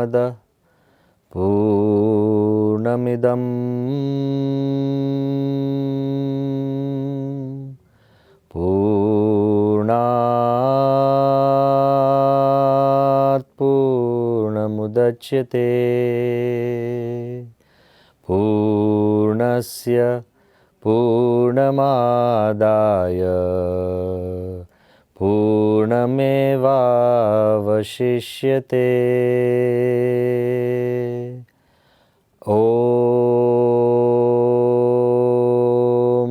Purnamada Purnamidam Purnat Purnamudachyate Purnasya Purnamadaya Purnamevavashishyate. Om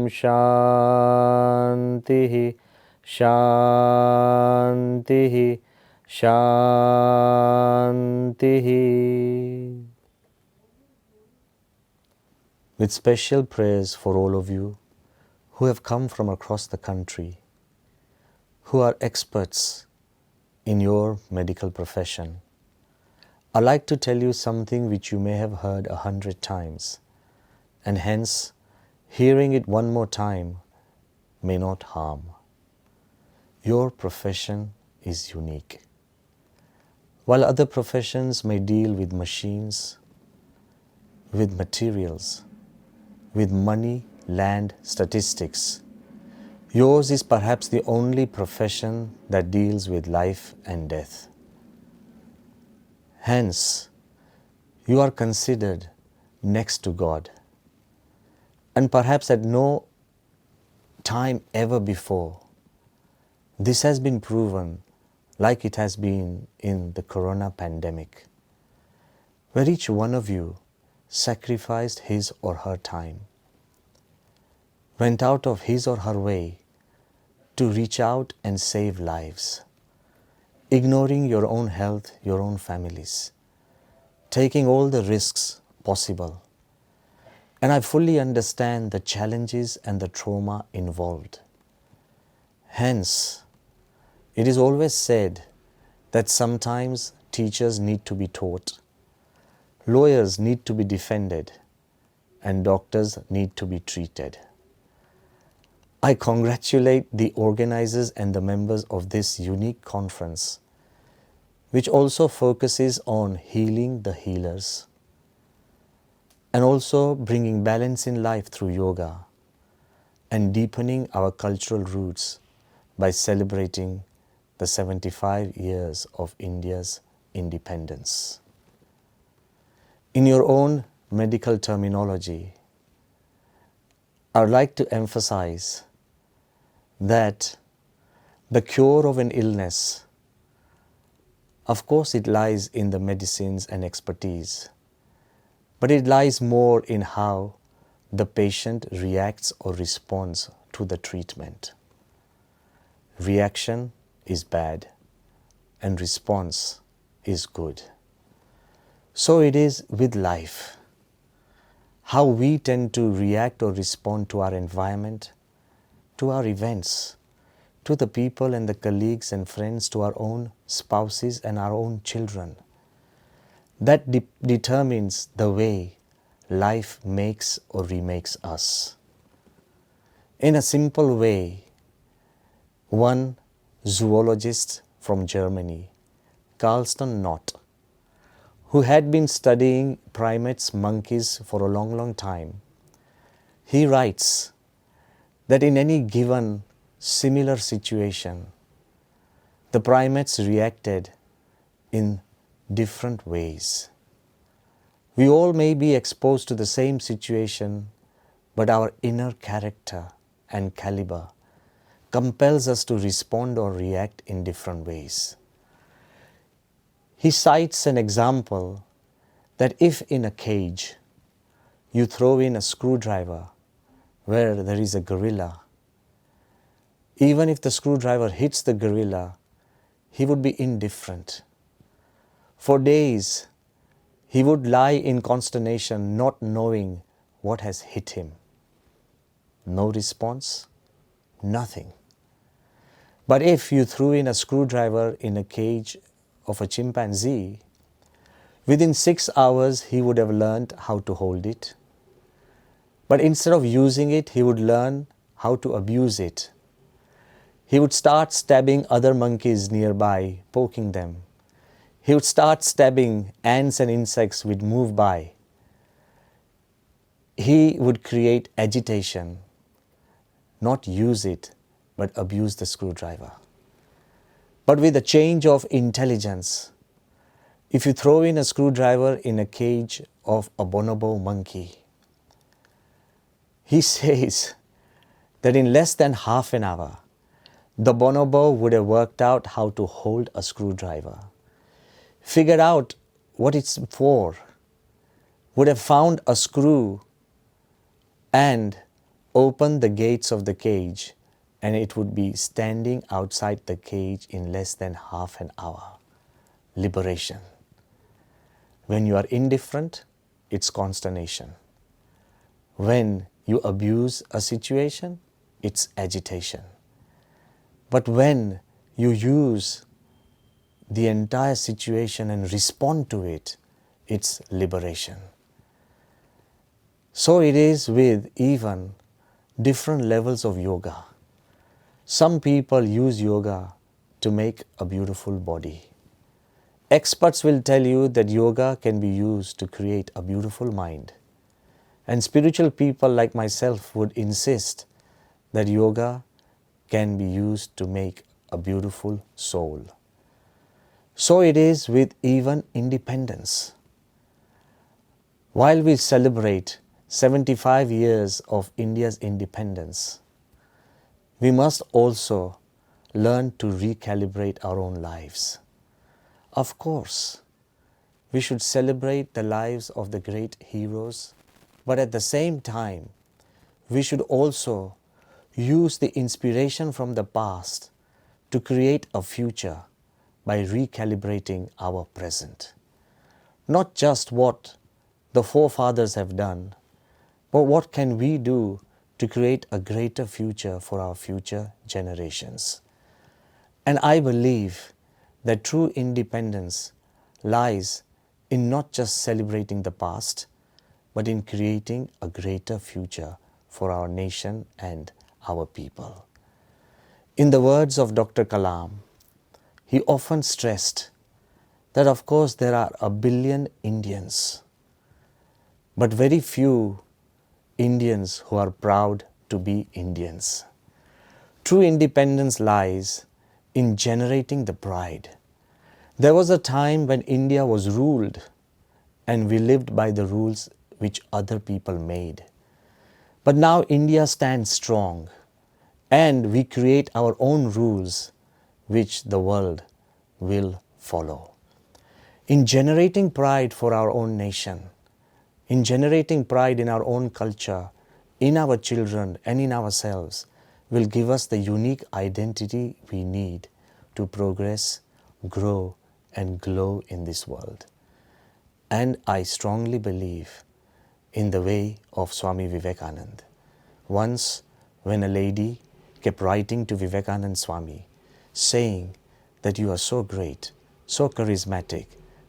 Shantihi Shantihi Shantihi. With special prayers for all of you who have come from across the country, who are experts in your medical profession, I'd like to tell you something which you may have heard 100 times, and hence hearing it one more time may not harm. Your profession is unique. While other professions may deal with machines, with materials, with money, land, statistics, yours is perhaps the only profession that deals with life and death. Hence, you are considered next to God. And perhaps at no time ever before, this has been proven like it has been in the corona pandemic, where each one of you sacrificed his or her time, went out of his or her way to reach out and save lives, ignoring your own health, your own families, taking all the risks possible. And I fully understand the challenges and the trauma involved. Hence, it is always said that sometimes teachers need to be taught, lawyers need to be defended, and doctors need to be treated. I congratulate the organizers and the members of this unique conference, which also focuses on healing the healers and also bringing balance in life through yoga and deepening our cultural roots by celebrating the 75 years of India's independence. In your own medical terminology, I would like to emphasize that the cure of an illness, of course it lies in the medicines and expertise, but it lies more in how the patient reacts or responds to the treatment. Reaction is bad and response is good. So it is with life. How we tend to react or respond to our environment, to our events, to the people and the colleagues and friends, to our own spouses and our own children. That determines the way life makes or remakes us. In a simple way, one zoologist from Germany, Carlston Knott, who had been studying primates, monkeys for a long time, he writes that in any given similar situation, the primates reacted in different ways. We all may be exposed to the same situation, but our inner character and caliber compels us to respond or react in different ways. He cites an example that if in a cage you throw in a screwdriver where there is a gorilla, even if the screwdriver hits the gorilla, he would be indifferent. For days, he would lie in consternation, not knowing what has hit him. No response, nothing. But if you threw in a screwdriver in a cage of a chimpanzee, within 6 hours he would have learned how to hold it. But instead of using it, he would learn how to abuse it. He would start stabbing other monkeys nearby, poking them. he would start stabbing ants and insects which move by. He would create agitation, not use it, but abuse the screwdriver. But with a change of intelligence, if you throw in a screwdriver in a cage of a bonobo monkey, he says that in less than half an hour, the bonobo would have worked out how to hold a screwdriver, figured out what it's for, would have found a screw and opened the gates of the cage, and it would be standing outside the cage in less than half an hour. Liberation. When you are indifferent, it's consternation. When you abuse a situation, it's agitation. But when you use the entire situation and respond to it, it's liberation. So it is with even different levels of yoga. Some people use yoga to make a beautiful body. Experts will tell you that yoga can be used to create a beautiful mind. And spiritual people like myself would insist that yoga can be used to make a beautiful soul. So it is with even independence. While we celebrate 75 years of India's independence, we must also learn to recalibrate our own lives. Of course, we should celebrate the lives of the great heroes, but at the same time, we should also use the inspiration from the past to create a future by recalibrating our present. Not just what the forefathers have done, but what can we do to create a greater future for our future generations. And I believe that true independence lies in not just celebrating the past, but in creating a greater future for our nation and our people. In the words of Dr. Kalam, he often stressed that of course there are 1 billion Indians, but very few Indians who are proud to be Indians. True independence lies in generating the pride. There was a time when India was ruled and we lived by the rules which other people made. But now India stands strong and we create our own rules which the world will follow. In generating pride for our own nation, in generating pride in our own culture, in our children and in ourselves, will give us the unique identity we need to progress, grow and glow in this world. And I strongly believe in the way of Swami Vivekananda. Once when a lady kept writing to Vivekananda Swami saying that you are so great, so charismatic,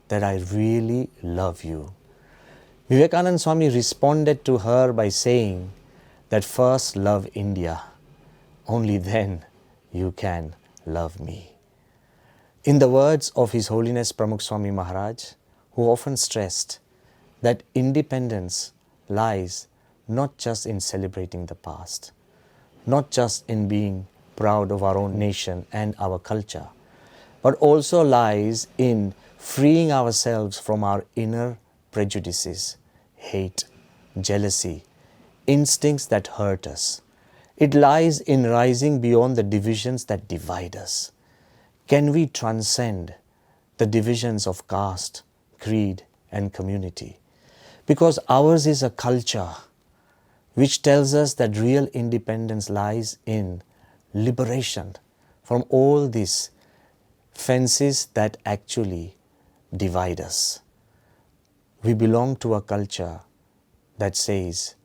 that I really love you. Vivekananda Swami responded to her by saying that first love India, only then you can love me. In the words of His Holiness Pramukh Swami Maharaj, who often stressed that independence lies not just in celebrating the past, not just in being proud of our own nation and our culture, but also lies in freeing ourselves from our inner prejudices, hate, jealousy, instincts that hurt us. It lies in rising beyond the divisions that divide us. Can we transcend the divisions of caste, creed and community? Because ours is a culture which tells us that real independence lies in liberation from all these fences that actually divide us. We belong to a culture that says,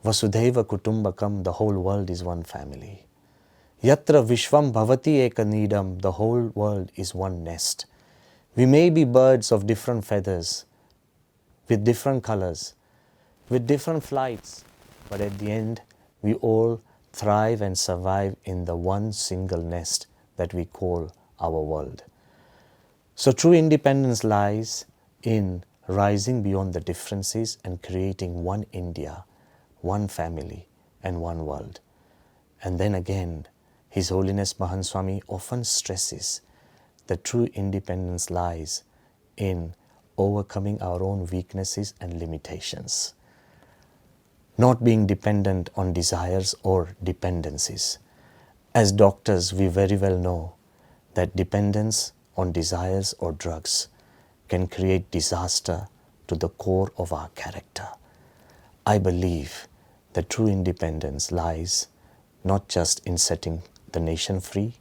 Vasudhaiva Kutumbakam, the whole world is one family. Yatra Vishwam Bhavati Ekanidam, the whole world is one nest. We may be birds of different feathers, with different colors, with different flights, but at the end, we all thrive and survive in the one single nest that we call our world. So true independence lies in rising beyond the differences and creating one India, one family and one world. And then again, His Holiness Mahan Swami often stresses that true independence lies in overcoming our own weaknesses and limitations, not being dependent on desires or dependencies. As doctors, we very well know that dependence on desires or drugs can create disaster to the core of our character. I believe that true independence lies not just in setting the nation free,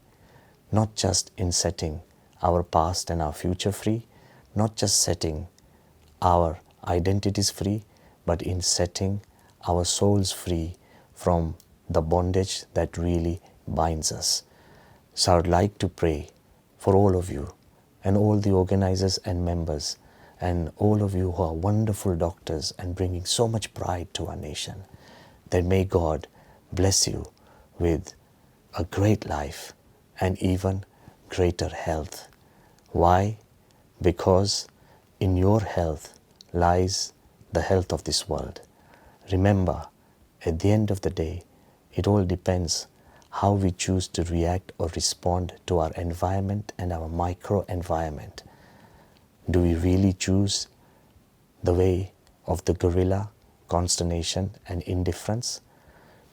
not just in setting our past and our future free, not just setting our identities free, but in setting our souls free from the bondage that really binds us. So I would like to pray for all of you and all the organizers and members and all of you who are wonderful doctors and bringing so much pride to our nation, that may God bless you with a great life and even greater health. Why? Because in your health lies the health of this world. Remember, at the end of the day, it all depends how we choose to react or respond to our environment and our micro-environment. Do we really choose the way of the gorilla, consternation and indifference?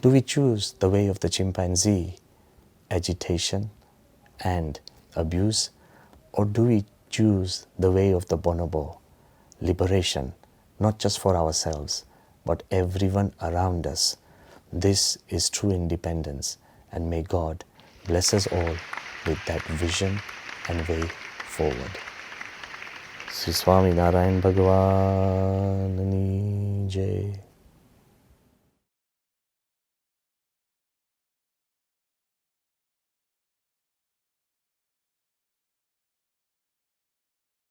Do we choose the way of the chimpanzee, agitation and abuse? Or do we choose the way of the bonobo, liberation, not just for ourselves, but everyone around us? This is true independence, and may God bless us all with that vision and way forward. Sri Swami Narayan Bhagwan Ni Jai.